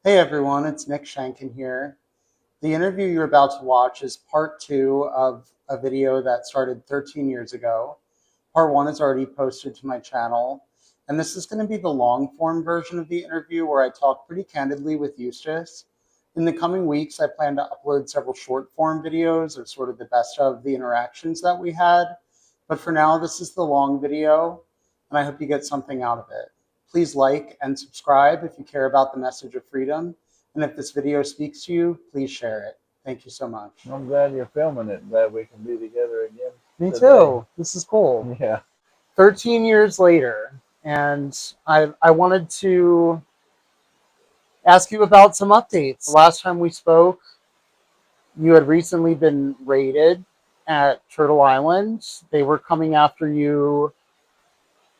Hey everyone, it's Nick Shankin here. The interview you're about to watch is part two of a video that started 13 years ago. Part one is already posted to my channel, and this is going to be the long form version of the interview where I talk pretty candidly with Eustace. In the coming weeks, I plan to upload several short form videos of sort of the best of the interactions that we had. But for now, this is the long video, and I hope you get something out of it. Please like and subscribe if you care about the message of freedom. And if this video speaks to you, please share it. Thank you so much. I'm glad you're filming it. Glad we can be together again Me today. too. This is cool. Yeah. 13 years later, and I wanted to ask you about some updates. Last time we spoke, you had recently been raided at Turtle Island. They were coming after you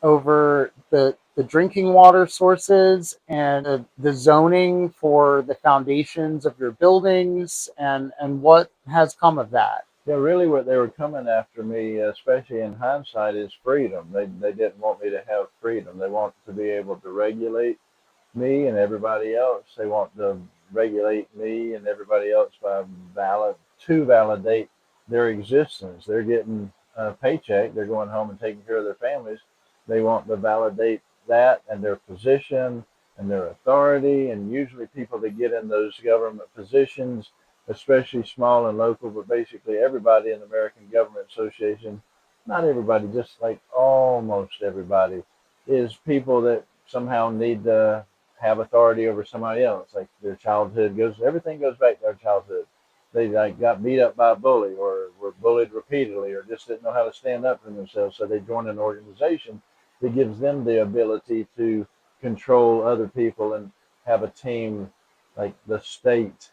over the drinking water sources and the zoning for the foundations of your buildings and what has come of that. Yeah, really what they were coming after me, especially in hindsight, is freedom. They didn't want me to have freedom. They want to be able to regulate me and everybody else. They want to regulate me and everybody else by validate their existence. They're getting a paycheck. They're going home and taking care of their families. They want to validate that and their position and their authority. And usually people that get in those government positions, especially small and local, but basically everybody in the American Government Association, not everybody, just like almost everybody, is people that somehow need to have authority over somebody else. Like their childhood everything goes back to their childhood. They like got beat up by a bully or were bullied repeatedly or just didn't know how to stand up for themselves. So they joined an organization that gives them the ability to control other people and have a team like the state,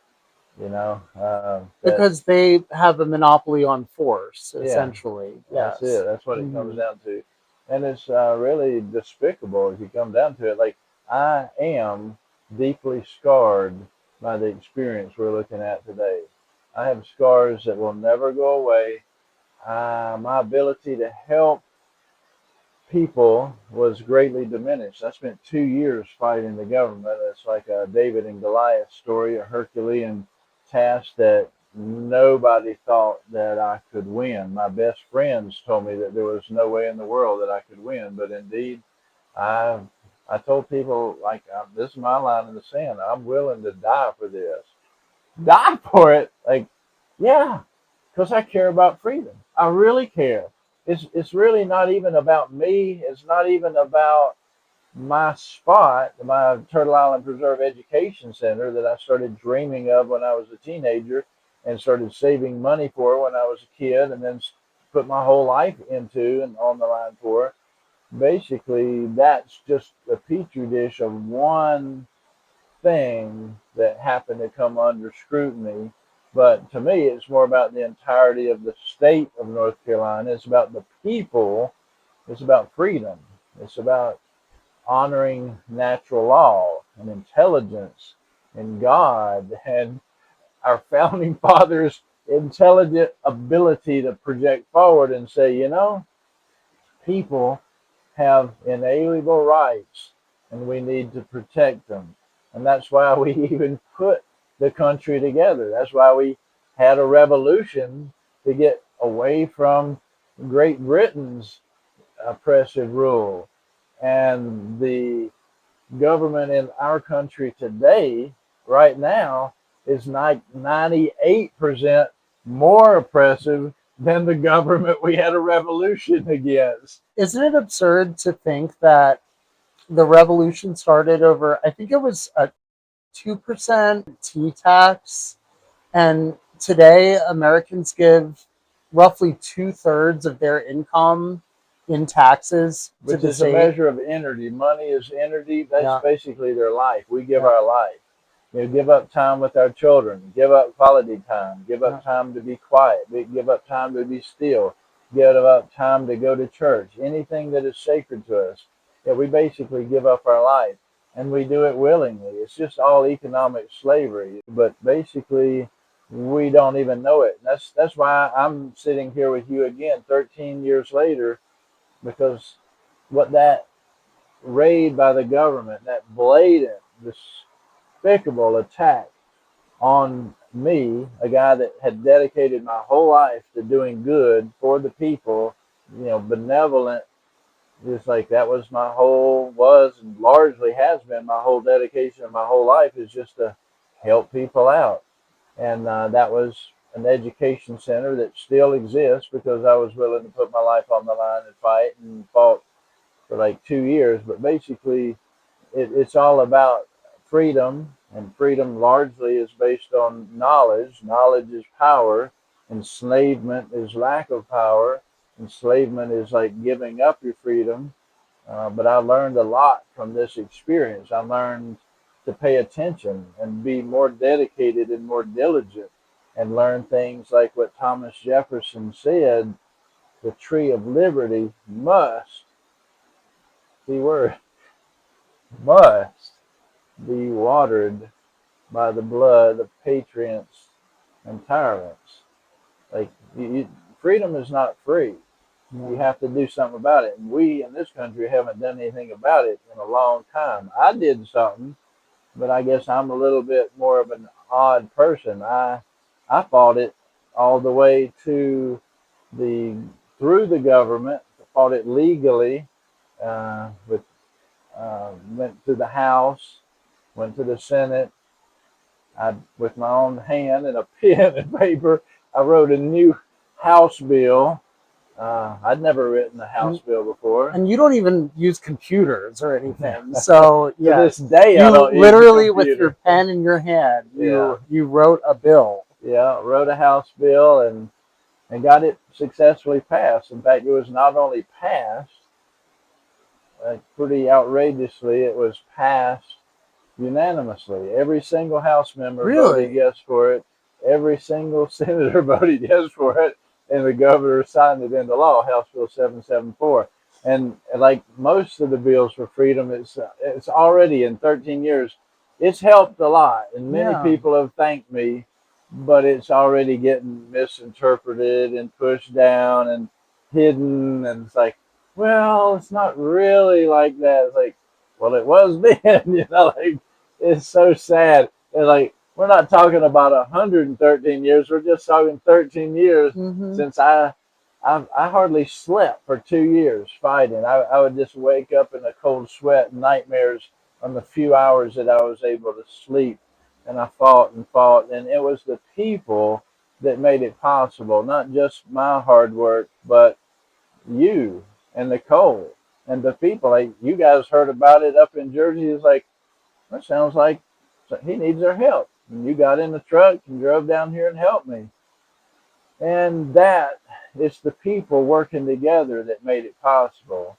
that Because they have a monopoly on force, yeah, essentially. that's Yes. it. That's what it comes Mm-hmm. down to. And it's really despicable if you come down to it. Like, I am deeply scarred by the experience we're looking at today. I have scars that will never go away. My ability to help people was greatly diminished. I spent 2 years fighting the government. It's like a David and Goliath story, a Herculean task that nobody thought that I could win. My best friends told me that there was no way in the world that I could win, but indeed, I I told people like this is my line in the sand. I'm willing to die for this. Die for it, like yeah, because I care about freedom. I really care. It's really not even about me. It's not even about my spot, my Turtle Island Preserve Education Center that I started dreaming of when I was a teenager and started saving money for when I was a kid and then put my whole life into and on the line for. Basically, that's just a petri dish of one thing that happened to come under scrutiny. But to me, it's more about the entirety of the state of North Carolina. It's about the people. It's about freedom. It's about honoring natural law and intelligence and God and our founding fathers' intelligent ability to project forward and say, people have inalienable rights and we need to protect them. And that's why we even put the country together. That's why we had a revolution to get away from Great Britain's oppressive rule. And the government in our country today, right now, is like 98% more oppressive than the government we had a revolution against. Isn't it absurd to think that the revolution started over, I think it was a 2% tea tax, and today Americans give roughly two-thirds of their income in taxes to Which the is a state? measure of energy. Money is energy. That's Yeah, basically their life. We give yeah, our life. Give up time with our children. Give up quality time. Give yeah. up time to be quiet. Give up time to be still. Give up time to go to church. Anything that is sacred to us. Yeah, we basically give up our life, and we do it willingly. It's just all economic slavery. But basically, we don't even know it. That's why I'm sitting here with you again, 13 years later, because what that raid by the government, that blatant, despicable attack on me, a guy that had dedicated my whole life to doing good for the people, benevolent. Just like that was my whole, was and largely has been my whole dedication of my whole life, is just to help people out. And that was an education center that still exists because I was willing to put my life on the line and fight, and fought for like 2 years. But basically, it's all about freedom, and freedom largely is based on knowledge. Knowledge is power. Enslavement is lack of power. Enslavement is like giving up your freedom. But I learned a lot from this experience. I learned to pay attention and be more dedicated and more diligent, and learn things like what Thomas Jefferson said: the tree of liberty must, the word, must be watered by the blood of patriots and tyrants. Like, freedom is not free. You have to do something about it. And we in this country haven't done anything about it in a long time. I did something, but I guess I'm a little bit more of an odd person. I fought it all the way to the through the government. Fought it legally. With Went to the House, went to the Senate. With my own hand and a pen and paper, I wrote a new House bill. I'd never written a House bill before. And you don't even use computers or anything. So To this day, I you don't literally, use a with computer. your pen in your hand, Yeah. you wrote a bill. Yeah, wrote a House bill and got it successfully passed. In fact, it was not only passed, pretty outrageously, it was passed unanimously. Every single House member voted yes for it. Every single senator voted yes for it, and the governor signed it into law, House Bill 774. And like most of the bills for freedom, it's already, in 13 years, it's helped a lot, and many people have thanked me. But it's already getting misinterpreted and pushed down and hidden, and it's like, well, it's not really like that. It's like, well, it was then, like, it's so sad. And like, we're not talking about 113 years. We're just talking 13 years since I hardly slept for 2 years fighting. I would just wake up in a cold sweat, nightmares on the few hours that I was able to sleep. And I fought and fought. And it was the people that made it possible, not just my hard work, but you and Nicole and the people. Like, you guys heard about it up in Jersey. It's like, that sounds like he needs our help. And you got in the truck and drove down here and helped me. And that, it's the people working together that made it possible.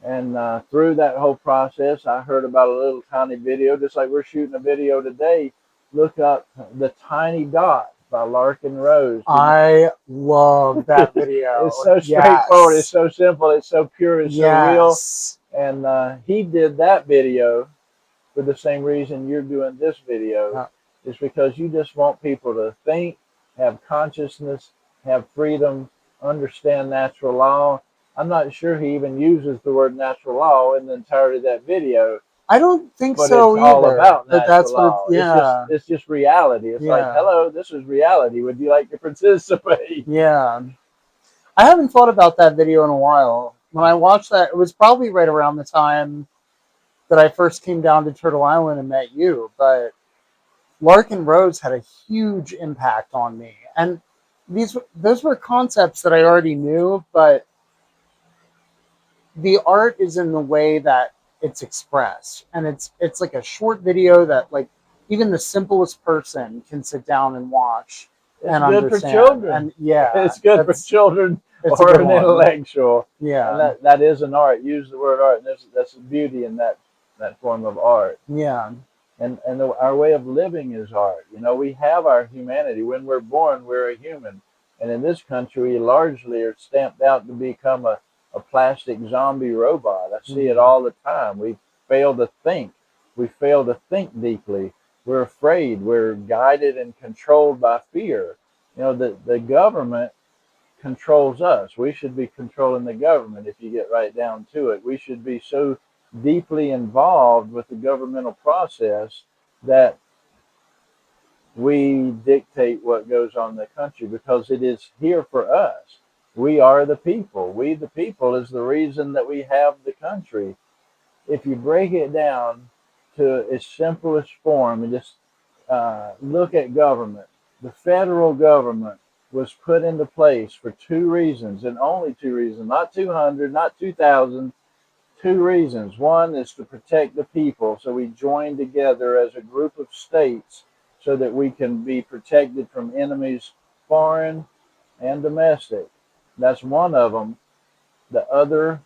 And through that whole process, I heard about a little tiny video, just like we're shooting a video today. Look up The Tiny Dot by Larkin Rose. I love that video. It's so straightforward. It's so simple. It's so pure. It's so real. And he did that video for the same reason you're doing this video. Is because you just want people to think, have consciousness, have freedom, understand natural law. I'm not sure he even uses the word natural law in the entirety of that video. I don't think but so it's either. all about But natural that's law. what It's just reality. It's like, hello, this is reality. Would you like to participate? Yeah. I haven't thought about that video in a while. When I watched that, it was probably right around the time that I first came down to Turtle Island and met you. But Larkin Rose had a huge impact on me. And those were concepts that I already knew, but the art is in the way that it's expressed. And it's like a short video that, like, even the simplest person can sit down and watch. It's good for children. And it's good for children or an intellectual. Yeah. And that is an art. Use the word art. And that's the beauty in that form of art. Yeah. And our way of living is art. We have our humanity. When we're born, we're a human. And in this country, we largely are stamped out to become a plastic zombie robot. I see it all the time. We fail to think. We fail to think deeply. We're afraid. We're guided and controlled by fear. The government controls us. We should be controlling the government if you get right down to it. We should be so deeply involved with the governmental process that we dictate what goes on in the country because it is here for us. We are the people. We, the people, is the reason that we have the country. If you break it down to its simplest form and just look at government, the federal government was put into place for two reasons and only two reasons, not 200, not 2,000, two reasons. One is to protect the people, so we join together as a group of states so that we can be protected from enemies, foreign and domestic. That's one of them. The other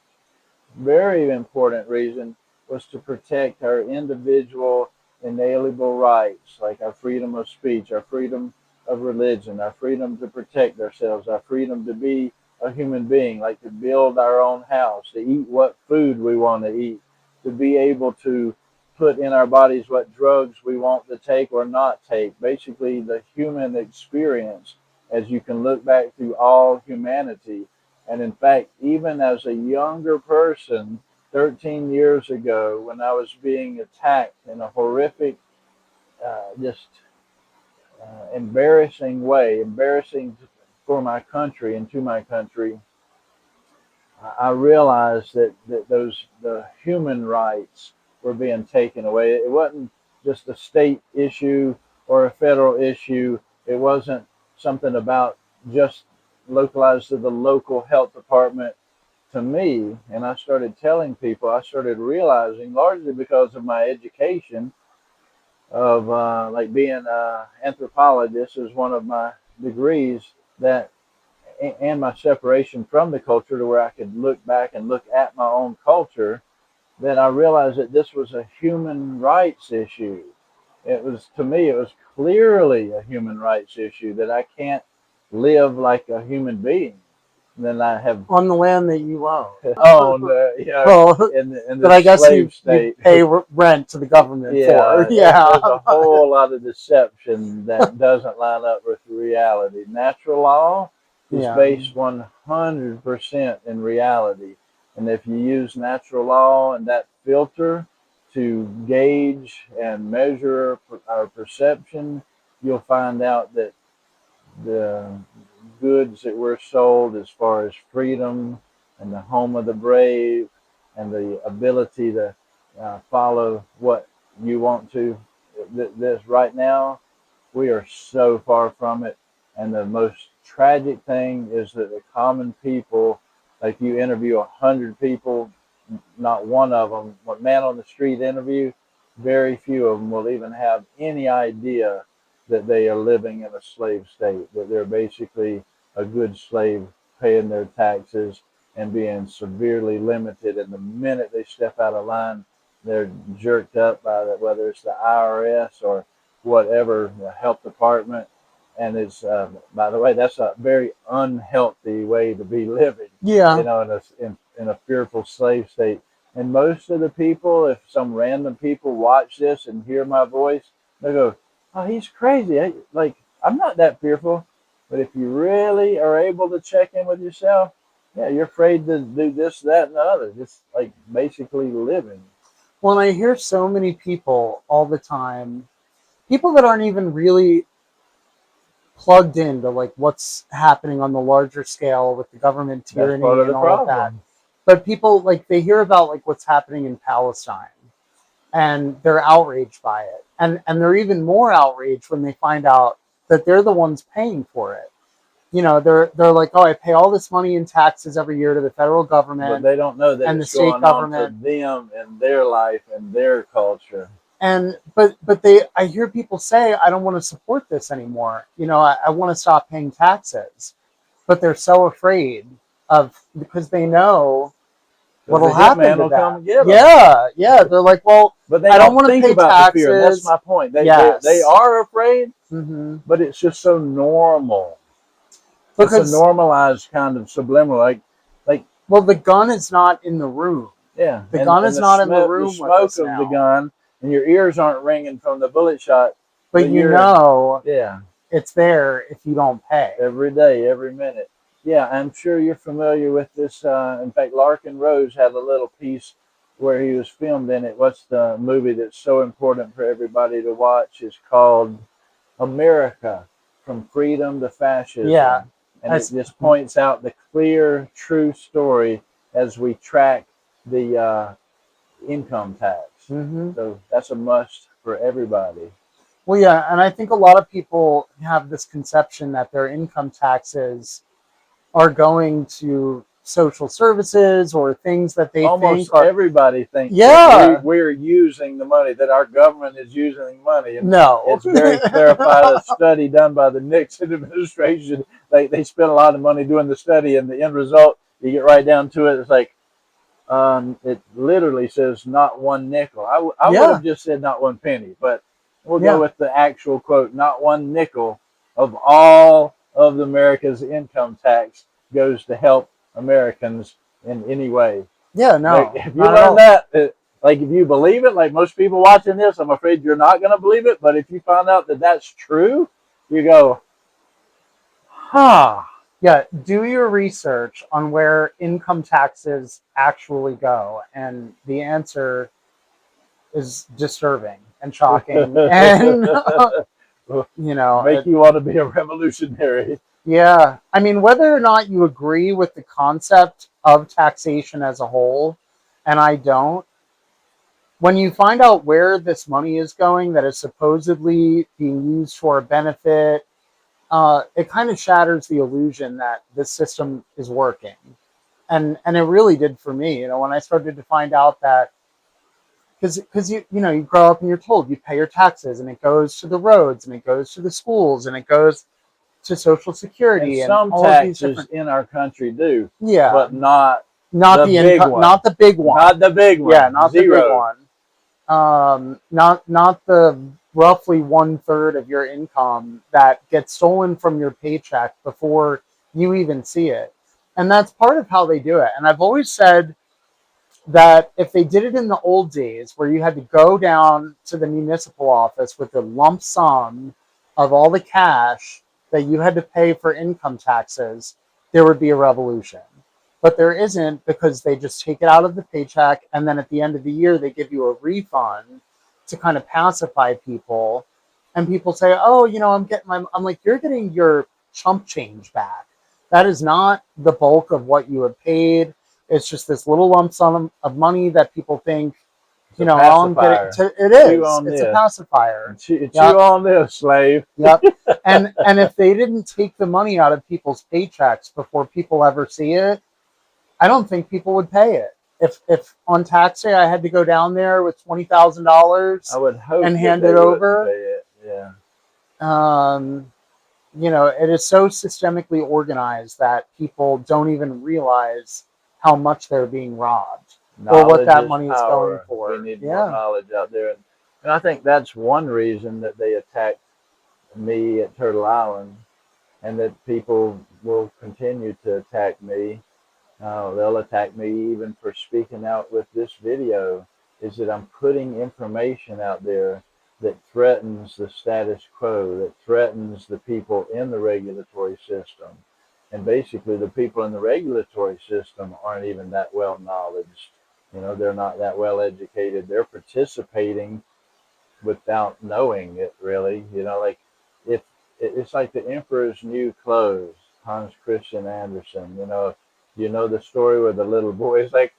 very important reason was to protect our individual inalienable rights, like our freedom of speech, our freedom of religion, our freedom to protect ourselves, our freedom to be a human being, like to build our own house, to eat what food we want to eat, to be able to put in our bodies what drugs we want to take or not take. Basically, the human experience, as you can look back through all humanity. And in fact, even as a younger person, 13 years ago, when I was being attacked in a horrific, just embarrassing way, embarrassing for my country and to my country, I realized that the human rights were being taken away. It wasn't just a state issue or a federal issue. It wasn't something about just localized to the local health department to me. And I started telling people, I started realizing, largely because of my education of like being an anthropologist is one of my degrees, that and my separation from the culture to where I could look back and look at my own culture, that I realized that this was a human rights issue. It was, to me, it was clearly a human rights issue that I can't live like a human being. Then I have On the land that you own. owned, Well, in that the I guess slave you state. pay rent to the government for. Yeah, Yeah. there's a whole lot of deception that doesn't line up with reality. Natural law is Yeah. based 100% in reality. And if you use natural law and that filter to gauge and measure our perception, you'll find out that the goods that were sold, as far as freedom and the home of the brave and the ability to follow what you want to, this right now, we are so far from it. And the most tragic thing is that the common people, like you interview 100 people, not one of them, what man on the street interview, very few of them will even have any idea that they are living in a slave state, that they're basically a good slave paying their taxes and being severely limited. And the minute they step out of line, they're jerked up by the, whether it's the IRS or whatever, the health department. And it's, by the way, that's a very unhealthy way to be living, Yeah. in a fearful slave state. And most of the people, if some random people watch this and hear my voice, they go, "Oh, he's crazy. Like, I'm not that fearful." But if you really are able to check in with yourself, yeah, you're afraid to do this, that, and the other. Just like basically living. Well, I hear so many people all the time, people that aren't even really plugged into like what's happening on the larger scale with the government That's part tyranny of and the all of that. problem. But people like they hear about like what's happening in Palestine and they're outraged by it. And they're even more outraged when they find out that they're the ones paying for it. You know, they're like, "Oh, I pay all this money in taxes every year to the federal But government they don't know that and the it's state going on to government." them and their life and their culture. And but they I hear people say, "I don't want to support this anymore. You know, I want to stop paying taxes." But they're so afraid of because they know Because the what'll happen hitman to will come them. and get them. Yeah, yeah. They're like, well, But they I don't don't want to think pay about the fear. And that's taxes. my point. They Yes. are afraid, Hmm. but it's just so normal. It's a Because, normalized kind of subliminal, like well, the gun is not in the room. yeah, The gun and is not in the the room with smoke us of the now. gun, and your ears aren't ringing from the bullet shot, But but you you're know yeah, it's there if you don't pay. every day, every minute. Yeah, I'm sure you're familiar with this. In fact, Larkin Rose had a little piece where he was filmed in it. What's the movie that's so important for everybody to watch? Is called America from freedom to Yeah. fascism. And it As, just points out the clear, true story as we track the income tax. Mhm. So that's a must for everybody. Well, yeah, and I think a lot of people have this conception that their income taxes are going to social services or things that they Almost think are, everybody thinks that yeah, we're using the money, that our government is using money. And no. it's very clarified, a study done by the Nixon administration. They spent a lot of money doing the study, and the end result, you get right down to it, it's like, it literally says not one nickel. I would Yeah, have just said not one penny, but we'll go yeah, with the actual quote, not one nickel of all of America's income tax goes to help Americans in any way. yeah, Like, no, if you not at learn all. that, like if you believe it, like most people watching this, I'm afraid you're not going to believe it. But if you find out that that's true, you go, huh. Yeah, do your research on where income taxes actually go. And the answer is disturbing and shocking. And, Make it, you want to be a revolutionary. yeah. I mean, whether or not you agree with the concept of taxation as a whole, and I don't, when you find out where this money is going that is supposedly being used for a benefit, it kind of shatters the illusion that this system is working. And it really did for me. When I started to find out that, because you grow up and you're told you pay your taxes and it goes to the roads and it goes to the schools and it goes to Social And Security and some all of these taxes different, in our country do, yeah, but not not the the big income, one. not the big one, Not the big yeah, one. not the big Zero. one, not the roughly 1/3 of your income that gets stolen from your paycheck before you even see it. And that's part of how they do it. And I've always said that if they did it in the old days where you had to go down to the municipal office with a lump sum of all the cash that you had to pay for income taxes, there would be a revolution. But there isn't, because they just take it out of the paycheck and then at the end of the year they give you a refund to kind of pacify people. And people say, "Oh, I'm like, you're getting your chump change back. That is not the bulk of what you have paid. It's just this little lump sum of money that people think, It's a oh, I'm getting pacifier. to, it Chew is. on It's a this. pacifier. Chew Yep. on this, slave. Yep. And if they didn't take the money out of people's paychecks before people ever see it, I don't think people would pay it. If on tax day I had to go down there with I $20,000 would hope and that hand it they wouldn't pay over, it. Yeah. um, it is so systemically organized that people don't even realize how much they're being robbed or what Knowledge that is money is going power. We for. need more Yeah. knowledge out there. And I think that's one reason that they attacked me at Turtle Island, and that people will continue to attack me. They'll attack me even for speaking out with this video, is that I'm putting information out there that threatens the status quo, that threatens the people in the regulatory system. And basically, the people in the regulatory system aren't even that well knowledged. They're not that well educated. They're participating without knowing it, really. Like, if it's like the emperor's new clothes, Hans Christian Andersen. The story where the little boy is like,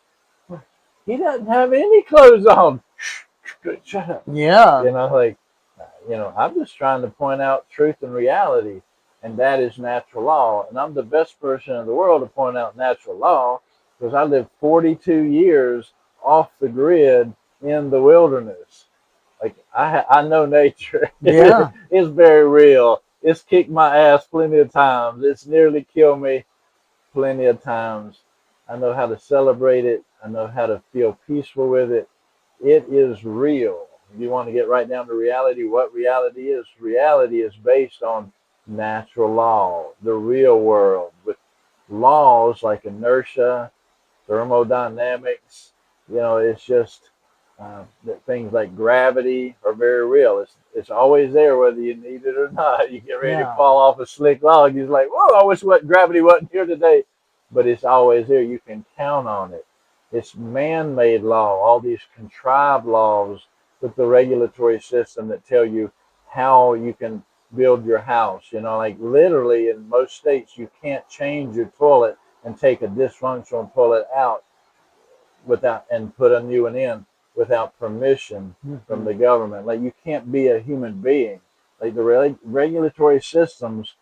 he doesn't have any clothes on. Shut up. Yeah. Like, I'm just trying to point out truth and reality, and that is natural law. And I'm the best person in the world to point out natural law because I lived 42 years off the grid in the wilderness. Like, I know nature. Yeah. It's very real. It's kicked my ass plenty of times. It's nearly killed me plenty of times. I know how to celebrate it. I know how to feel peaceful with it. It is real. If you want to get right down to reality, what reality is based on natural law, the real world, with laws like inertia, thermodynamics. It's just that things like gravity are very real. It's always there whether you need it or not. You get ready to Yeah. fall off a slick log. You're like, whoa, I wish gravity wasn't here today. But it's always there. You can count on it. It's man-made law, all these contrived laws with the regulatory system that tell you how you can build your house. You know, like literally in most states, you can't change your toilet and take a dysfunctional toilet out without and put a new one in without permission from Mhm. the government. Like you can't be a human being. Like the regulatory systems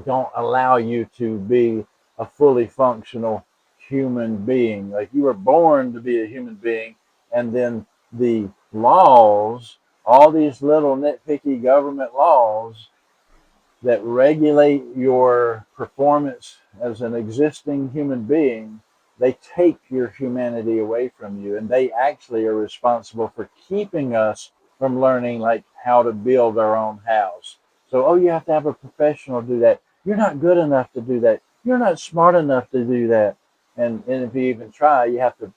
don't allow you to be a fully functional human being. Like you were born to be a human being, and then the laws, all these little nitpicky government laws that regulate your performance as an existing human being, they take your humanity away from you, and they actually are responsible for keeping us from learning like how to build our own house. So, oh, you have to have a professional do that. You're not good enough to do that. You're not smart enough to do that. And if you even try, you have to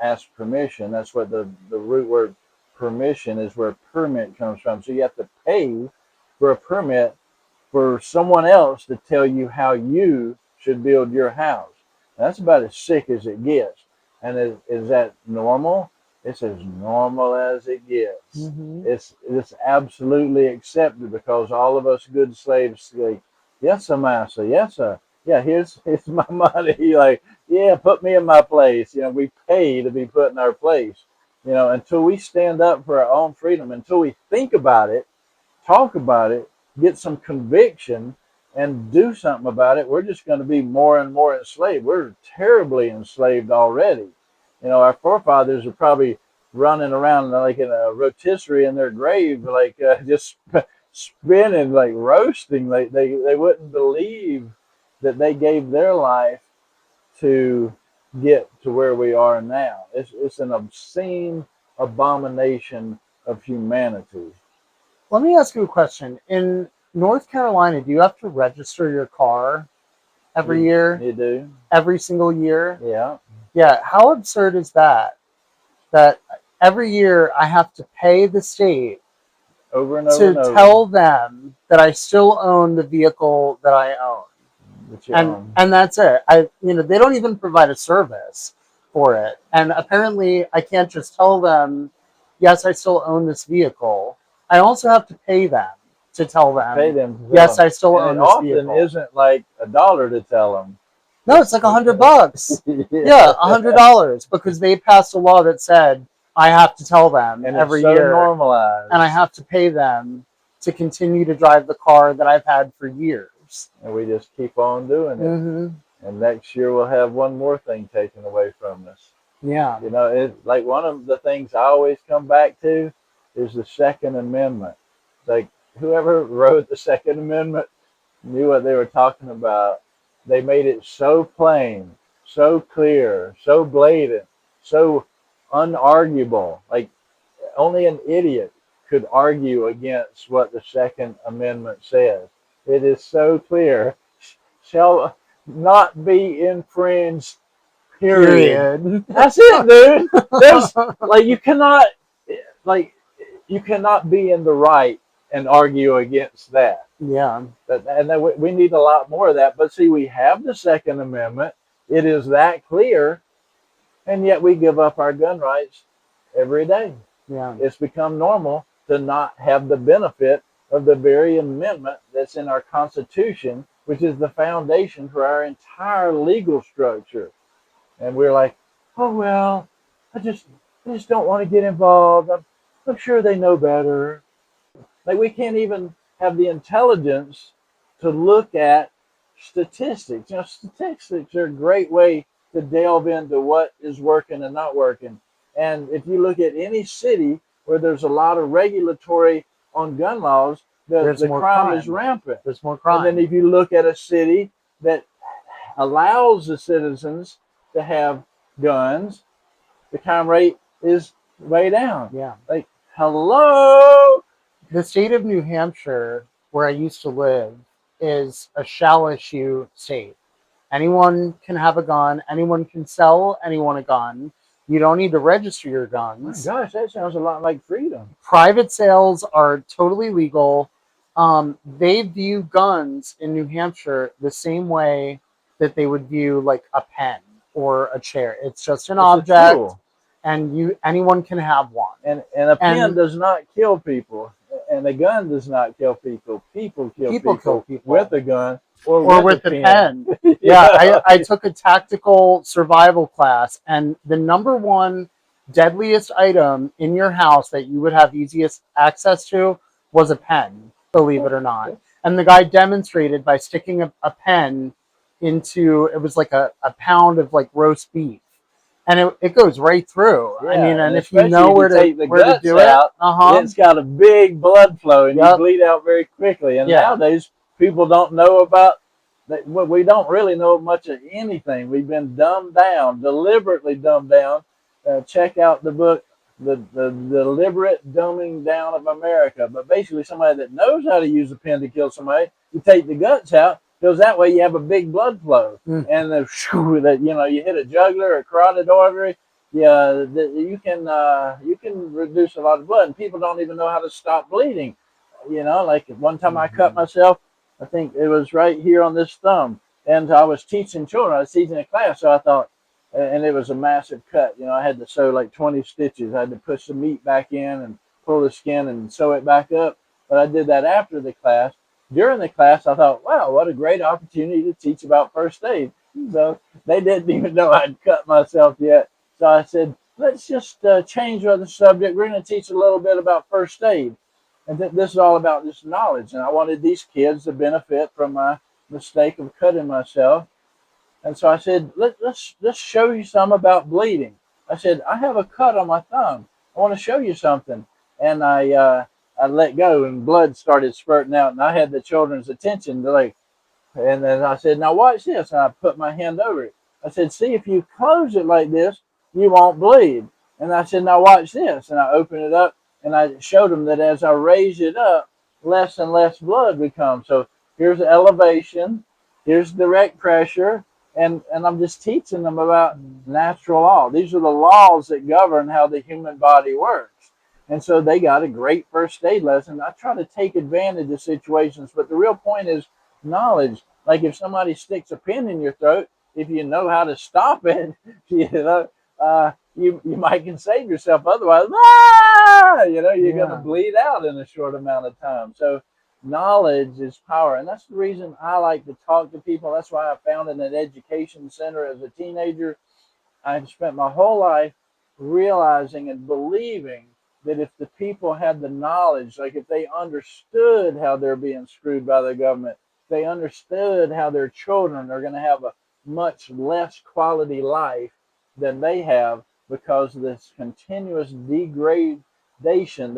ask permission. That's what the root word permission is, where permit comes from. So you have to pay for a permit for someone else to tell you how you should build your house. That's about as sick as it gets. And is that normal? It's as normal as it gets. Mhm. It's absolutely accepted because all of us good slaves say, yes, sir, master, yes, sir. Yeah, here's my money. Like, yeah, put me in my place. You know, we pay to be put in our place. You know, until we stand up for our own freedom, until we think about it, talk about it, get some conviction, and do something about it, we're just going to be more and more enslaved. We're terribly enslaved already. You know, our forefathers are probably running around like in a rotisserie in their grave, like just spinning, like roasting. Like they wouldn't believe that they gave their life to get to where we are now. It's an obscene abomination of humanity. Let me ask you a question. In North Carolina, do you have to register your car every year, You do? every single year? Yeah. Yeah. How absurd is that? That every year I have to pay the state Over and over to and over. tell them that I still own the vehicle that I own. That you and own. and that's it. They don't even provide a service for it, and apparently I can't just tell them, yes, I still own this vehicle. I also have to pay them to tell Pay them, them to tell yes, them. I still And it own this often vehicle. isn't like $1 to tell them. No, it's like $100. Yeah, Yeah. $100, because they passed a law that said I have to tell them And it's every so year, and I normalized. have to pay them to continue to drive the car that I've had for years. And we just keep on doing it. Hmm. And next year we'll have one more thing taken away from us. Yeah. You know, it's like one of the things I always come back to is the Second Amendment. Like whoever wrote the Second Amendment knew what they were talking about. They made it so plain, so clear, so blatant, so unarguable. Like only an idiot could argue against what the Second Amendment says. It is so clear. Shall not be infringed, period. Period. That's it, dude. There's like like you cannot be in the right and argue against that. Yeah. And we need a lot more of that. But see, we have the Second Amendment. It is that clear, and yet we give up our gun rights every day. Yeah. It's become normal to not have the benefit of the very amendment that's in our Constitution, which is the foundation for our entire legal structure. And we're like, oh well, I just don't want to get involved. I'm sure they know better. Like we can't even have the intelligence to look at statistics. You know, statistics are a great way to delve into what is working and not working. And if you look at any city where there's a lot of regulatory on gun laws, There's the more crime is crime. rampant. There's more And then crime. if you look at a city that allows the citizens to have guns, the crime rate is way down. Yeah. Like, hello? The state of New Hampshire, where I used to live, is a shall issue state. Anyone can have a gun. Anyone can sell anyone a gun. You don't need to register your My guns. gosh, that sounds a lot like freedom. Private sales are totally legal. They view guns in New Hampshire the same way that they would view like a pen or a chair. It's just an It's a object, tool. and anyone can have one. And a pen And does not kill people. And a gun does not kill people. People kill People kill people people. with a gun or with a the pen. pen. Yeah, I took a tactical survival class, and the number one deadliest item in your house that you would have easiest access to was a pen, believe it or not. And the guy demonstrated by sticking a pen into, it was like a pound of like roast beef. And it goes right through. I mean, Yeah, and and if you especially know if you take the where to guts do it, out, uh-huh. it's got a big blood flow and you Yep. bleed out very quickly. And Yeah. nowadays, people don't know about that. We don't really know much of anything. We've been dumbed down, deliberately dumbed down. Check out the book, the Deliberate Dumbing Down of America. But basically, somebody that knows how to use a pen to kill somebody, you take the guts out, because that way you have a big blood flow. Mm. And that, you know, you hit a jugular or carotid artery, yeah, you can reduce a lot of blood, and people don't even know how to stop bleeding. You know, like one time I cut myself, I think it was right here on this thumb, and I was teaching children. I was teaching a class, so I thought, and it was a massive cut. You know, I had to sew like 20 stitches. I had to push the meat back in and pull the skin and sew it back up. But I did that after the class. During the class, I thought, wow, what a great opportunity to teach about first aid. So they didn't even know I'd cut myself yet. So I said, let's just change the subject. We're going to teach a little bit about first aid. And this is all about this knowledge. And I wanted these kids to benefit from my mistake of cutting myself. And so I said, let's show you some about bleeding. I said, I have a cut on my thumb. I want to show you something. And I let go, and blood started spurting out. And I had the children's attention. They're like, and then I said, now watch this. And I put my hand over it. I said, see, if you close it like this, you won't bleed. And I said, now watch this. And I opened it up, and I showed them that as I raise it up, less and less blood would come. So here's elevation, here's direct pressure, and I'm just teaching them about natural law. These are the laws that govern how the human body works. And so they got a great first aid lesson. I try to take advantage of situations, but the real point is knowledge. Like if somebody sticks a pin in your throat, if you know how to stop it, you know, you might can save yourself. Otherwise, you know, you're going to bleed out in a short amount of time. So knowledge is power, and that's the reason I like to talk to people. That's why I founded an education center as a teenager. I've spent my whole life realizing and believing that if the people had the knowledge, like if they understood how they're being screwed by the government, they understood how their children are going to have a much less quality life than they have because of this continuous degradation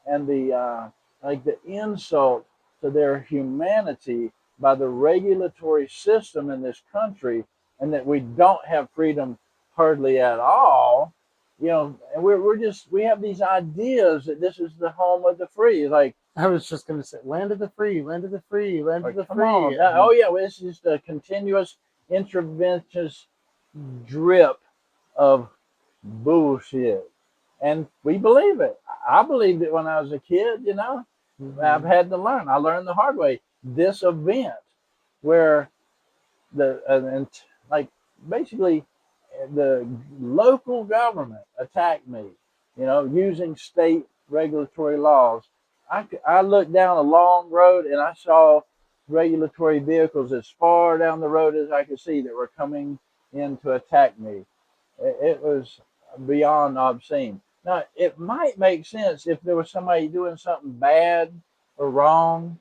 and the like the insult to their humanity by the regulatory system in this country, and that we don't have freedom hardly at all. You know, and we have these ideas that this is the home of the free. Like I was just going to say, land of the free, land of the free, land of the come free. on. Oh yeah, well, it's just a continuous interventionist drip of bullshit, and we believe it. I believed it when I was a kid. You know, I've had to learn. I learned the hard way. This event where and like basically the local government attacked me, you know, using state regulatory laws. I looked down a long road and I saw regulatory vehicles as far down the road as I could see that were coming in to attack me. It was beyond obscene. Now, it might make sense if there was somebody doing something bad or wrong,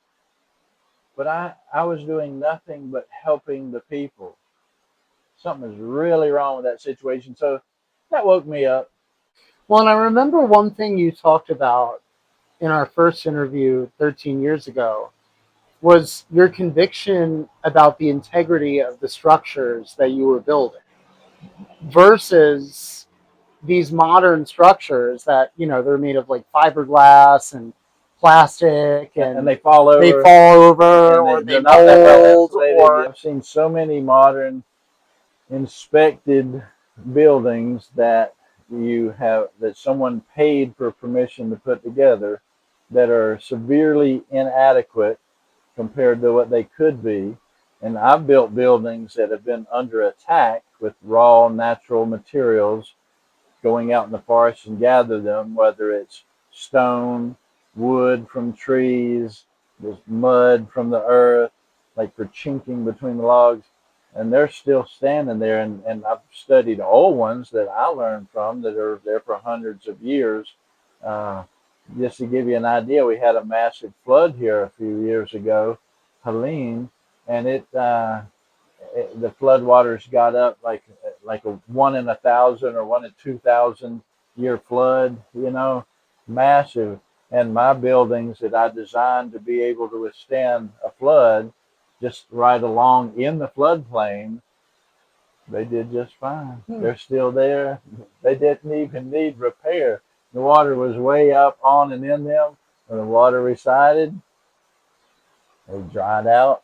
but I was doing nothing but helping the people. Something is really wrong with that situation. So that woke me up. Well, and I remember one thing you talked about in our first interview 13 years ago was your conviction about the integrity of the structures that you were building versus these modern structures that, you know, they're made of like fiberglass and plastic, And and they fall they over, fall over and or they they're not that well mold insulated. or I've seen so many modern inspected buildings that someone paid for permission to put together that are severely inadequate compared to what they could be. And I've built buildings that have been under attack with raw natural materials, going out in the forest and gather them, whether it's stone, wood from trees, there's mud from the earth, like for chinking between the logs, and they're still standing there. And I've studied old ones that I learned from that are there for hundreds of years. Uh, just to give you an idea, we had a massive flood here a few years ago, Helene, and the floodwaters got up like a 1 in 1,000 or 1 in 2,000 year flood, massive. And my buildings that I designed to be able to withstand a flood, just right along in the floodplain, they did just fine. They're still there. They didn't even need repair. The water was way up on and in them. When the water receded, they dried out.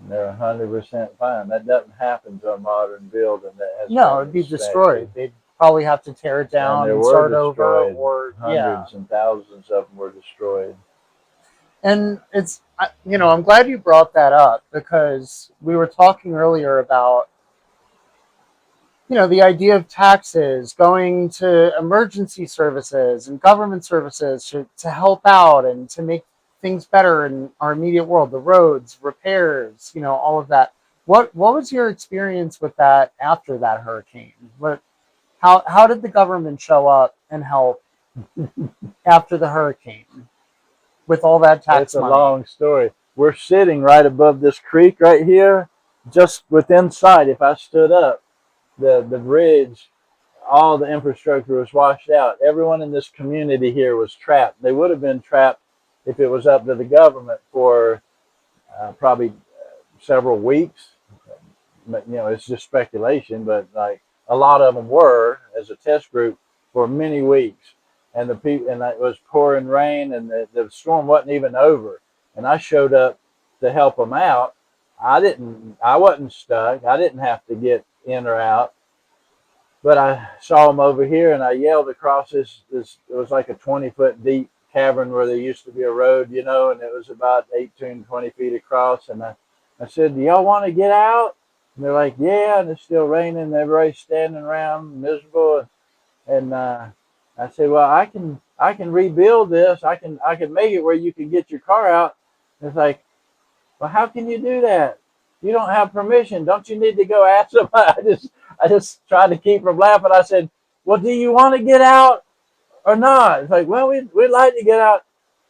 And they're 100% fine. That doesn't happen to a modern building that has No, been it'd be inspected. destroyed. They'd probably have to tear it And down they and were start over, destroyed. or yeah. Hundreds and thousands of them were destroyed. And it's, I'm glad you brought that up, because we were talking earlier about, the idea of taxes going to emergency services and government services to help out and to make things better in our immediate world, the roads, repairs, all of that. What was your experience with that after that hurricane? How did the government show up and help after the hurricane with all that tax It's a money? long story. We're sitting right above this creek right here, just within sight. If I stood up, the bridge, all the infrastructure was washed out. Everyone in this community here was trapped. They would have been trapped if it was up to the government for probably several weeks. But it's just speculation. But like a lot of them were as a test group for many weeks, and the people, and it was pouring rain, and the storm wasn't even over. And I showed up to help them out. I wasn't stuck. I didn't have to get in or out. But I saw them over here, and I yelled across this. It was like a 20-foot deep cavern where there used to be a road, and it was about 18, 20 feet across. And I said, "Do y'all want to get out?" And they're like, "Yeah." And it's still raining. And everybody's standing around miserable. And I said, "Well, I can rebuild this. I can make it where you can get your car out." And it's like, "Well, how can you do that? You don't have permission. Don't you need to go ask them?" I just tried to keep from laughing. I said, "Well, do you want to get out or not?" It's like, "Well, we'd like to get out."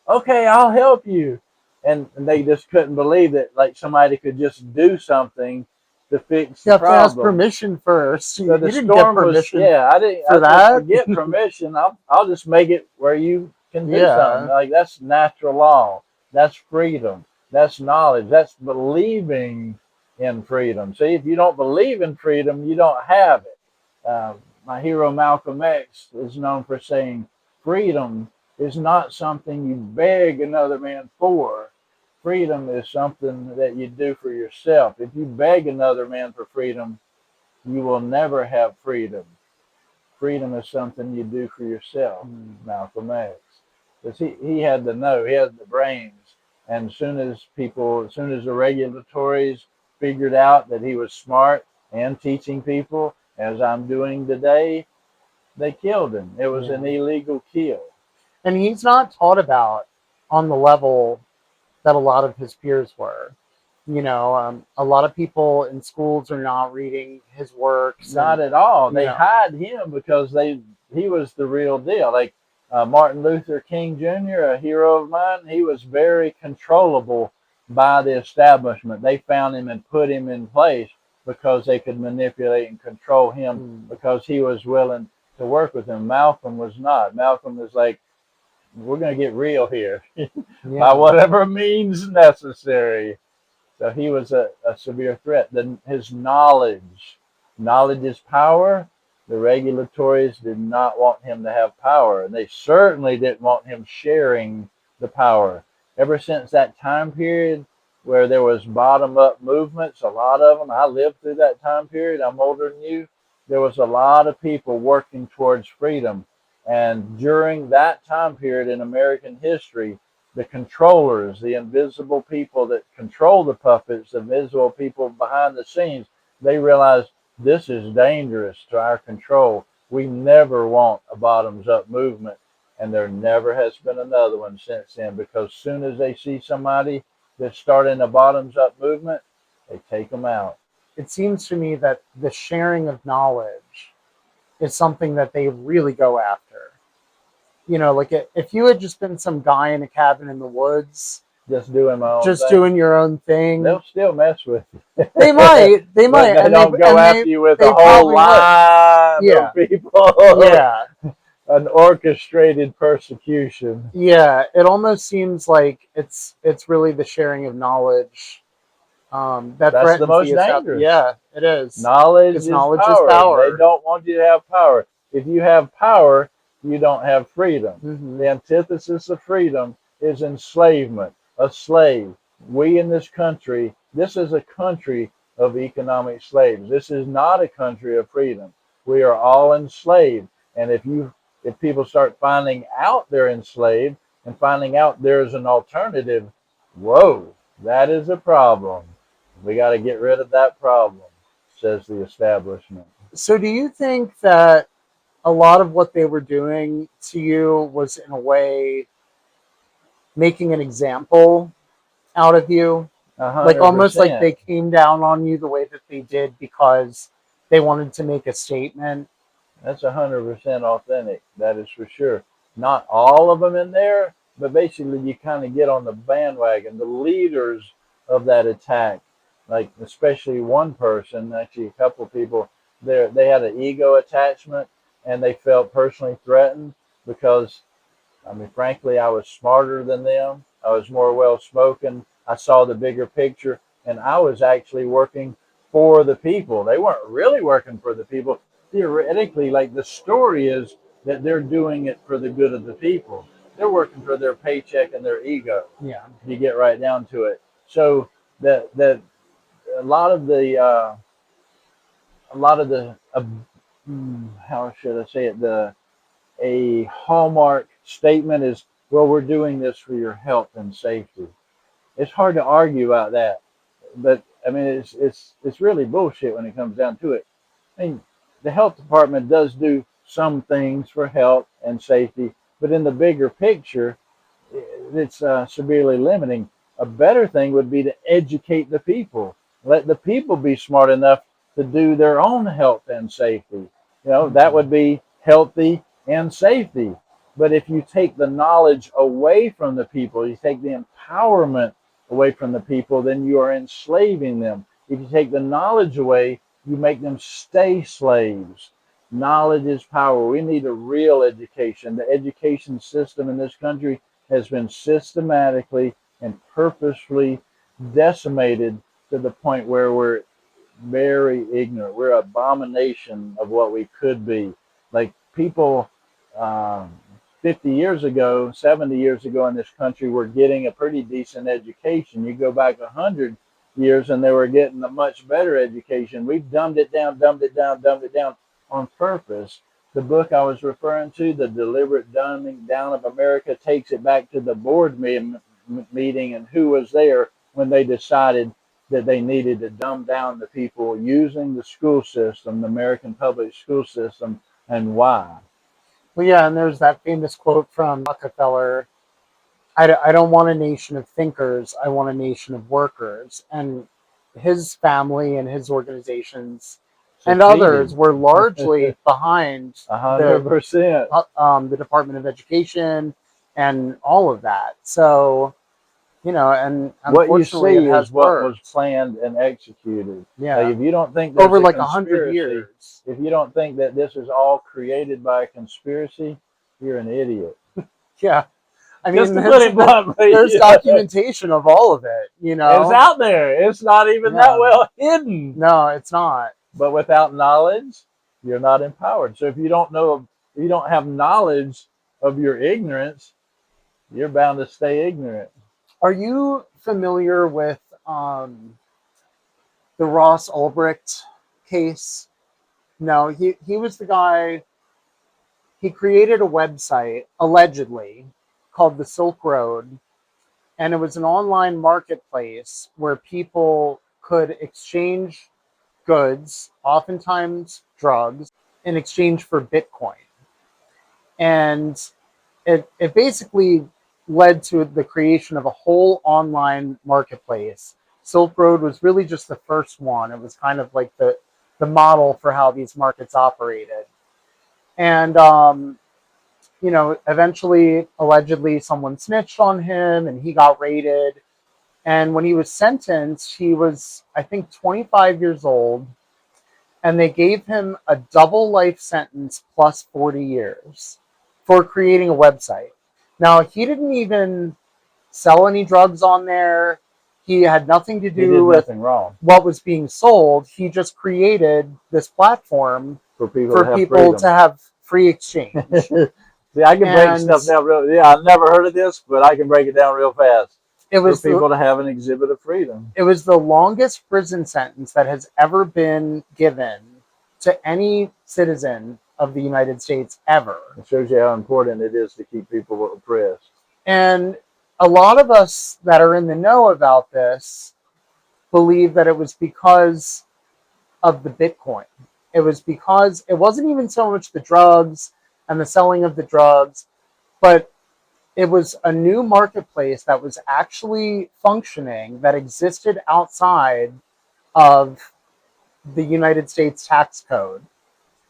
"Okay, I'll help you." And they just couldn't believe that like somebody could just do something to fix You the have to ask problem. permission first. So You the didn't get storm was, permission yeah, for I said, that. "Forget permission. I'll just make it where you can do something." Yeah. Like that's natural law. That's freedom. That's knowledge. That's believing in freedom. See, if you don't believe in freedom, you don't have it. My hero Malcolm X is known for saying, "Freedom is not something you beg another man for. Freedom is something that you do for yourself. If you beg another man for freedom, you will never have freedom. Freedom is something you do for yourself." Malcolm X. Because he had the know, he had the brains. And as soon as the regulatories figured out that he was smart and teaching people, as I'm doing today, they killed him. It was an Yeah. illegal kill. And he's not taught about on the level that a lot of his peers were. A lot of people in schools are not reading his works, Not and at all. you They know, hide him because he was the real deal. Like Martin Luther King Jr., a hero of mine, he was very controllable by the establishment. They found him and put him in place because they could manipulate and control him because he was willing to work with them. Malcolm was not. Malcolm was like, "We're going to get real here by yeah, whatever means necessary." So he was a severe threat. Then his knowledge is power. The regulatories did not want him to have power, and they certainly didn't want him sharing the power. Ever since that time period where there was bottom-up movements, a lot of them, I lived through that time period. I'm older than you. There was a lot of people working towards freedom. And during that time period in American history, the controllers, the invisible people that control the puppets, the invisible people behind the scenes, they realize this is dangerous to our control. We never want a bottoms up movement. and there never has been another one since then, because soon as they see somebody that's starting a bottoms up movement, they take them out. It seems to me that the sharing of knowledge is something that they really go after. You know, like if you had just been some guy in a cabin in the woods, Just doing my own just thing. doing your own thing, They'll still mess with you. they might, But they and don't go after you with they a whole probably would. line Yeah, of people. yeah, An orchestrated persecution. yeah. It almost seems like it's really the sharing of knowledge that That's the threatens the most establishment. dangerous. Yeah, it is, Knowledge because is knowledge is power. They power. don't want you to have power. If you have power, you don't have freedom. Hmm. The antithesis of freedom is enslavement, a slave. We in this country, this is a country of economic slaves. This is not a country of freedom. We are all enslaved. And if people start finding out they're enslaved and finding out there's an alternative, whoa, that is a problem. We got to get rid of that problem, says the establishment. So, do you think that a lot of what they were doing to you was, in a way, making an example out of you? A Like hundred almost like percent. they came down on you the way that they did because they wanted to make a statement? That's 100% authentic. That is for sure. Not all of them in there, but basically you kind of get on the bandwagon. The leaders of that attack, like especially one person, actually a couple of people, they had an ego attachment and they felt personally threatened because, I mean, frankly, I was smarter than them. I was more well spoken. I saw the bigger picture, and I was actually working for the people. They weren't really working for the people. Theoretically, like the story is that they're doing it for the good of the people. They're working for their paycheck and their ego. Yeah. You get right down to it. So that a lot of the how should I say it, the a hallmark statement is, well, we're doing this for your health and safety. It's hard to argue about that, but I mean, it's really bullshit when it comes down to it. I mean, the health department does do some things for health and safety, but in the bigger picture, it's severely limiting. A better thing would be to educate the people. Let the people be smart enough to do their own health and safety. That Hmm. would be healthy and safety. But if you take the knowledge away from the people, you take the empowerment away from the people, then you are enslaving them. If you take the knowledge away, you make them stay slaves. Knowledge is power. We need a real education. The education system in this country has been systematically and purposefully decimated to the point where we're very ignorant. We're an abomination of what we could be. Like people, um, 50 years ago, 70 years ago in this country were getting a pretty decent education. You go back 100 years and they were getting a much better education. We've dumbed it down, dumbed it down, dumbed it down on purpose. The book I was referring to, The Deliberate Dumbing Down of America, takes it back to the board meeting and who was there when they decided that they needed to dumb down the people using the school system, the American public school system, and why. Well, yeah, and there's that famous quote from Rockefeller: I don't want a nation of thinkers, I want a nation of workers. And his family and his organizations and others Succeeded. were largely behind 100%. the Department of Education and all of that. So, and What you unfortunately, it see is has what was worked. planned and executed. Like Yeah, if you don't think there's over a like 100 conspiracy, years. if you don't think that this is all created by a conspiracy, you're an idiot. Yeah, I Just mean, to put it bluntly, there's documentation of all of it. it's out there. It's not even that Yeah, well hidden. no, it's not. But without knowledge, you're not empowered. So if you don't know, if you don't have knowledge of your ignorance, you're bound to stay ignorant. Are you familiar with the Ross Ulbricht case? No, he was the guy. He created a website allegedly called the Silk Road, and it was an online marketplace where people could exchange goods, oftentimes drugs, in exchange for Bitcoin. And it basically led to the creation of a whole online marketplace. Silk Road was really just the first one. It was kind of like the model for how these markets operated. And eventually, allegedly, someone snitched on him, and he got raided. And when he was sentenced, he was, I think, 25 years old, and they gave him a double life sentence plus 40 years for creating a website. Now, he didn't even sell any drugs on there. He had nothing to He did do with nothing wrong. what was being sold. He just created this platform For people for to have people freedom. to have free exchange. See, I can break And stuff down real. Yeah, I've never heard of this, but I can break it down real fast. it For was the people to have an exhibit of freedom. it was the longest prison sentence that has ever been given to any citizen of the United States ever. It shows you how important it is to keep people oppressed. And a lot of us that are in the know about this believe that it was because of the Bitcoin. It was because it wasn't even so much the drugs and the selling of the drugs, but it was a new marketplace that was actually functioning, that existed outside of the United States tax code.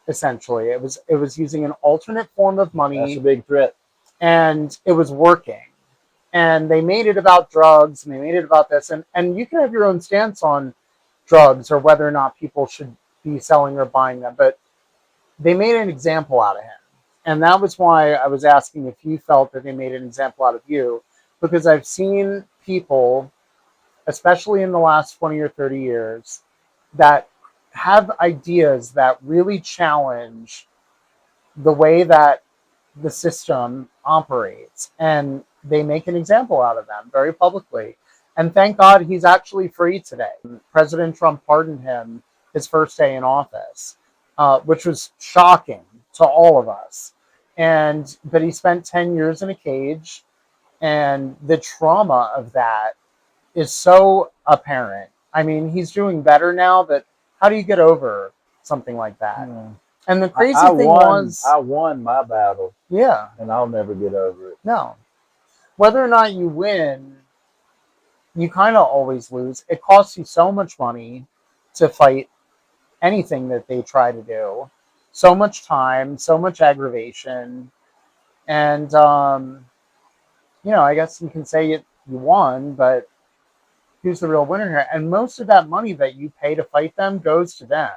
Essentially, it was using an alternate form of That's a money, big threat. and it was working. And they made it about drugs, and they made it about this, and you can have your own stance on drugs or whether or not people should be selling or buying them, but they made an example out of him. And that was why I was asking if you felt that they made an example out of you, because I've seen people, especially in the last 20 or 30 years, that have ideas that really challenge the way that the system operates. And they make an example out of them very publicly. And thank God he's actually free today. President Trump pardoned him his first day in office, which was shocking to all of us. But he spent 10 years in a cage, and the trauma of that is so apparent. I mean, he's doing better now, but how do you get over something like that? Yeah. And the I crazy thing won. was, I won my battle, yeah, and I'll never get over it. no. Whether or not you win, you kind of always lose. It costs you so much money to fight anything that they try to do, so much time, so much aggravation. And, I guess you can say you won, but who's the real winner here? And most of that money that you pay to fight them goes to them,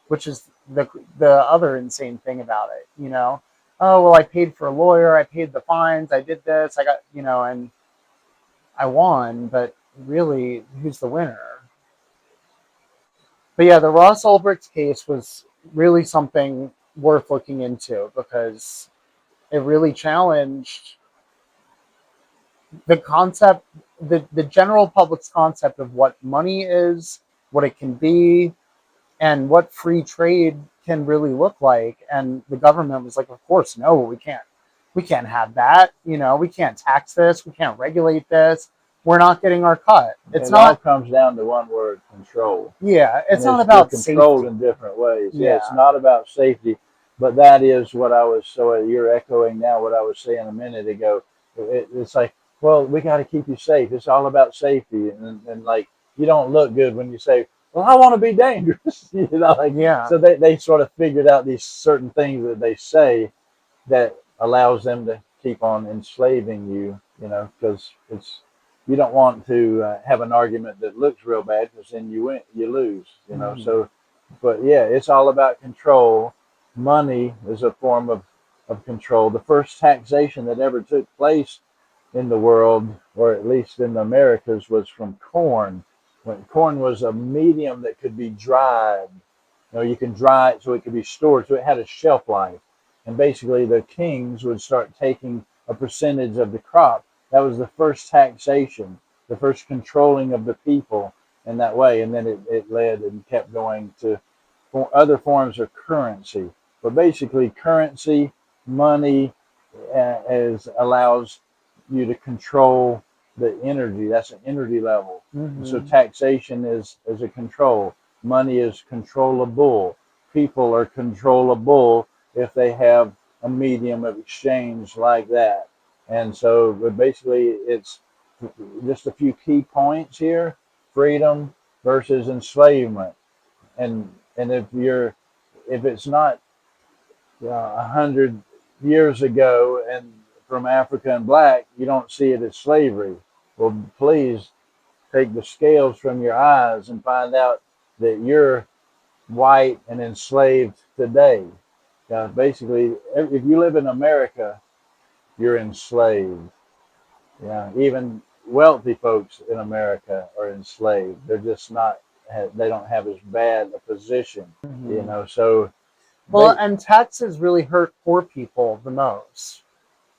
which is the other insane thing about it. Oh, well, I paid for a lawyer, I paid the fines, I did this, I got, and I won, but really, who's the winner? But yeah, the Ross Ulbricht case was really something worth looking into, because it really challenged the concept, the general public's concept of what money is, what it can be, and what free trade can really look like. And the government was like, of course, no, we can't have that. We can't tax this, we can't regulate this, we're not getting our cut. It's It all not, comes down to one word: control. yeah, it's And not they're about controlled safety. in different ways. Yeah, it's Yeah. not about safety, but that is what I was. So you're echoing now what I was saying a minute ago. It's like, well, we got to keep you safe. It's all about safety, and like you don't look good when you say, well, I want to be dangerous. Like Yeah. so they sort of figured out these certain things that they say that allows them to keep on enslaving you. Because it's you don't want to have an argument that looks real bad, because then you lose. Mhm. So, but yeah, it's all about control. Money is a form of control. The first taxation that ever took place in the world, or at least in the Americas, was from corn. When corn was a medium that could be dried. You can dry it so it could be stored, so it had a shelf life. And basically, the kings would start taking a percentage of the crop. That was the first taxation, the first controlling of the people in that way. And then it led and kept going to other forms of currency. But basically, currency, money, allows you to control the energy. That's an energy level. And so Mhm. taxation is a control. Money is controllable. People are controllable if they have a medium of exchange like that. And so, but basically, it's just a few key points here: freedom versus enslavement. And if it's not 100 years ago and from Africa and black, you don't see it as slavery. Well, please take the scales from your eyes and find out that you're white and enslaved today. Basically, if you live in America, you're enslaved. Yeah, even wealthy folks in America are enslaved. They're just not. They don't have as bad a position, Mhm. So Well, they, and taxes really hurt poor people the most.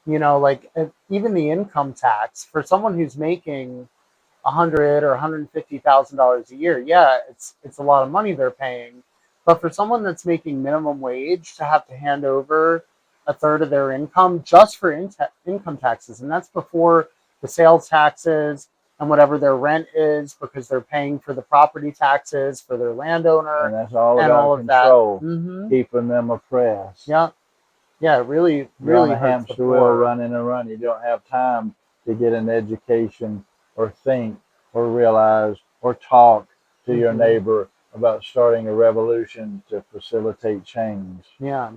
Like even the income tax for someone who's making 100 or $150,000 a year, yeah, it's a lot of money they're paying. But for someone that's making minimum wage to have to hand over a third of their income just for income taxes, and that's before the sales taxes and whatever their rent is, because they're paying for the property taxes for their and landowner that's all and all about of that. control, keeping them oppressed. Yeah, yeah, it really, You're on really a hurts the hamster wheel poor. running and running. You don't have time to get an education or think or realize or talk to your Hmm. neighbor about starting a revolution to facilitate change. Yeah.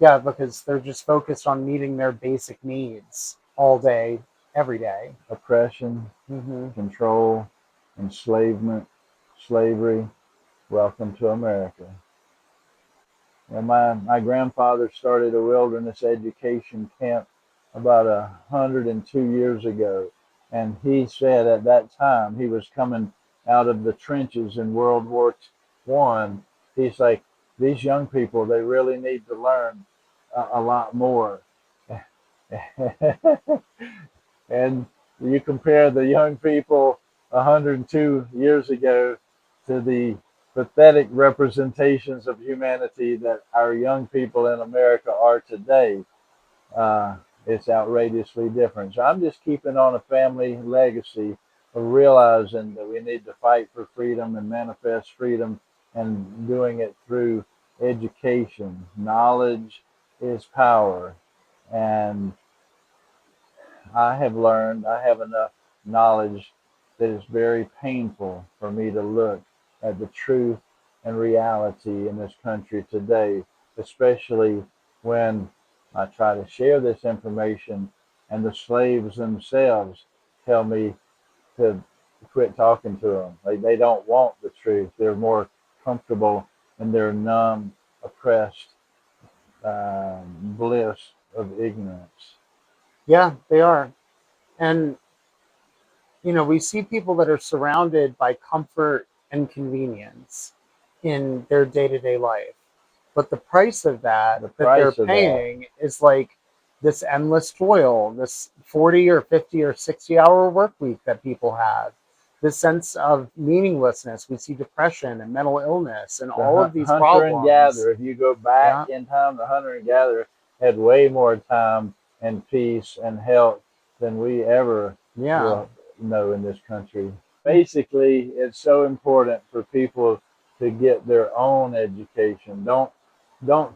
Yeah, because they're just focused on meeting their basic needs all day, every day. Oppression, Mm-hmm. control, enslavement, slavery. Welcome to America. And my grandfather started a wilderness education camp about 102 years ago. And he said at that time he was coming out of the trenches in World War I. He's like, these young people, they really need to learn a lot more. And you compare the young people 102 years ago to the pathetic representations of humanity that our young people in America are today. Uh, it's outrageously different. So I'm just keeping on a family legacy of realizing that we need to fight for freedom and manifest freedom, and doing it through education. Knowledge is power. And I have learned, I have enough knowledge that it's very painful for me to look at the truth and reality in this country today, especially when I try to share this information and the slaves themselves tell me to quit talking to them. Like, they don't want the truth. They're more comfortable in their numb, oppressed bliss of ignorance. Yeah, they are. And, we see people that are surrounded by comfort and convenience in their day to day life. But the price of that The that they're price of that. paying is like this endless toil, this 40 or 50 or 60-hour work week that people have, this sense of meaninglessness. We see depression and mental illness and The all of these hunter and problems. gatherer, if you go back Yeah, in time, the hunter and gatherer had way more time and peace and health than we ever yeah. will know in this country. Basically, it's so important for people to get their own education. Don't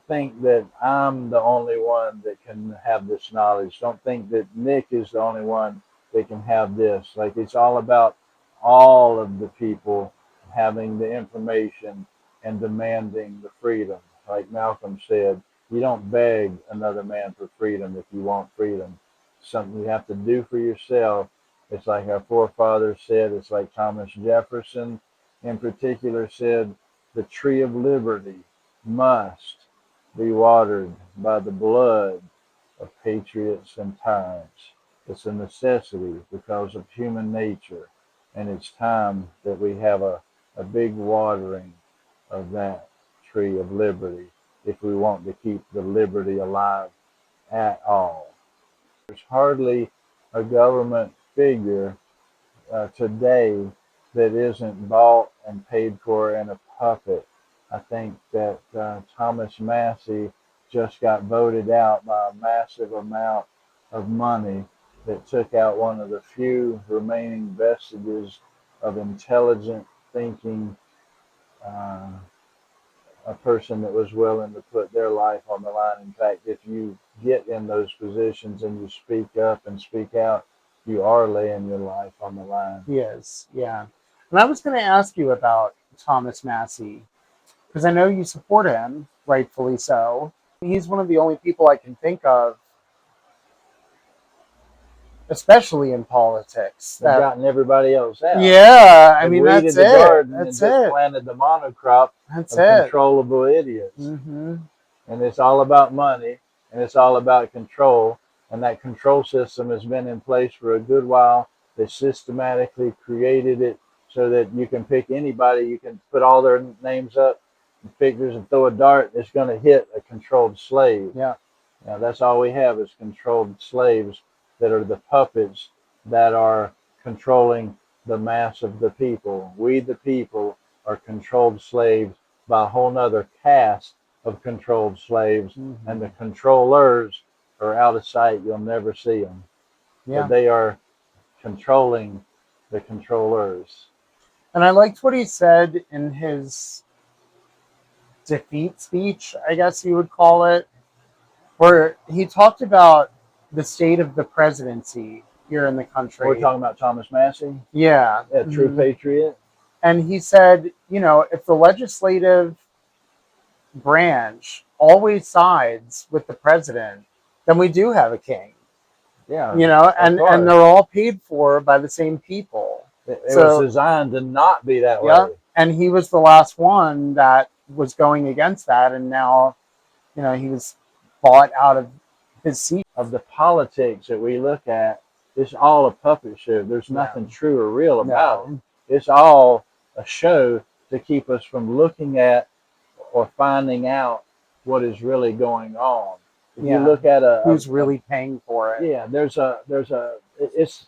think that I'm the only one that can have this knowledge. Don't think that Nick is the only one that can have this. Like, it's all about all of the people having the information and demanding the freedom. Like Malcolm said, you don't beg another man for freedom if you want freedom. Something you have to do for yourself. It's like our forefathers said, it's like Thomas Jefferson in particular said, the tree of liberty must be watered by the blood of patriots and tyrants. It's a necessity because of human nature, and it's time that we have a big watering of that tree of liberty if we want to keep the liberty alive at all. There's hardly a government figure today that isn't bought and paid for in a puppet. I think that Thomas Massey just got voted out by a massive amount of money that took out one of the few remaining vestiges of intelligent thinking uh, a person that was willing to put their life on the line. In fact, if you get in those positions and you speak up and speak out, you are laying your life on the line. He is, yeah. And I was going to ask you about Thomas Massey because I know you support him, rightfully so. He's one of the only people I can think of, especially in politics, They've that, gotten everybody else out. yeah, I They've mean, weeded that's the it. garden and That's just it. planted the monocrop That's of it. controllable idiots. Mm-hmm. And it's all about money and it's all about control. And that control system has been in place for a good while. They systematically created it so that you can pick anybody, you can put all their names up and figures and throw a dart, it's going to hit a controlled slave. Yeah. Now, that's all we have is controlled slaves that are the puppets that are controlling the mass of the people. We, the people, are controlled slaves by a whole nother caste of controlled slaves, Mm-hmm. and the controllers are out of sight. You'll never see them. Yeah. But they are controlling the controllers. And I liked what he said in his defeat speech, I guess you would call it, where he talked about the state of the presidency here in the We're country. talking about Thomas Massey, Yeah. a true Mm-hmm. patriot. And he said, if the legislative branch always sides with the president, then we do have a king. Yeah, of And course. they're all paid for by the same people. It was So, designed to not be that yeah. way. And he was the last one that was going against that. And now, he was bought out of his seat. Of the politics that we look at, it's all a puppet show. There's Yeah. nothing true or real about it. No. It's all a show to keep us from looking at or finding out what is really going on. If you Yeah. look at Who's really paying for it? yeah, it's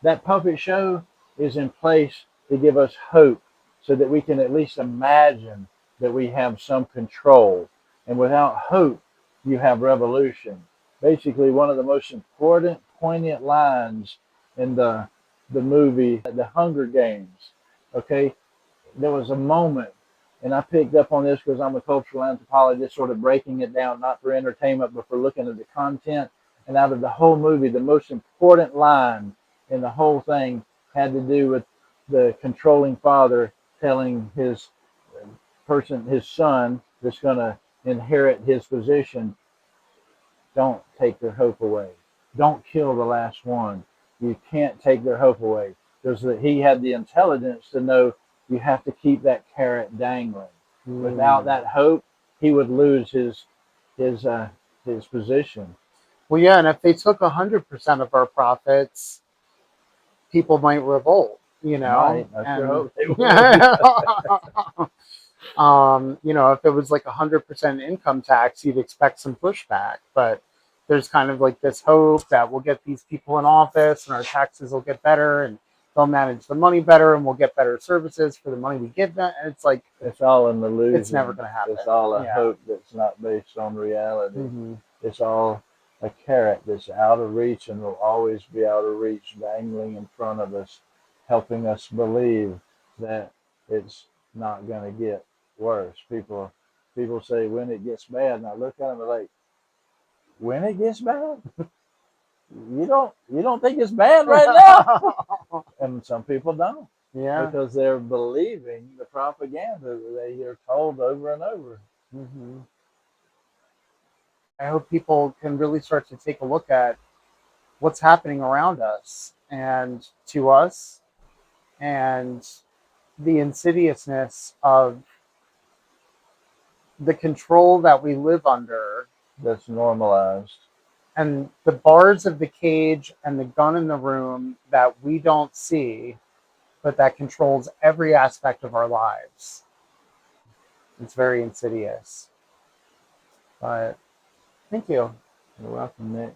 that puppet show is in place to give us hope so that we can at least imagine that we have some control. And without hope, you have revolution. Basically, one of the most important, poignant lines in the movie, The Hunger Games. Okay, there was a moment, and I picked up on this because I'm a cultural anthropologist, sort of breaking it down, not for entertainment, but for looking at the content. And out of the whole movie, the most important line in the whole thing had to do with the controlling father telling his son that's going to inherit his position, don't take their hope away. Don't kill the last one. You can't take their hope away. Because he had the intelligence to know you have to keep that carrot dangling. Without that hope, he would lose his his position. Well, yeah, and if they took 100% of our profits, people might revolt, Might. I sure and hope they would. if it was like 100% income tax, you'd expect some pushback. But there's kind of like this hope that we'll get these people in office and our taxes will get better and they'll manage the money better and we'll get better services for the money we give them. And it's like It's all an illusion. it's never going to happen. It's all a Yeah. hope that's not based on reality. Mm-hmm. It's all a carrot that's out of reach and will always be out of reach, dangling in front of us, helping us believe that it's not going to get worse. People say when it gets bad, and I look at them and like, when it gets bad, you don't think it's bad right now, and some people don't. Yeah. Because they're believing the propaganda that they hear told over and over. Mm-hmm. I hope people can really start to take a look at what's happening around us and to us and the insidiousness of the control that we live under That's normalized. and the bars of the cage and the gun in the room that we don't see, but that controls every aspect of our lives. It's very insidious. But thank you. You're welcome, Nick.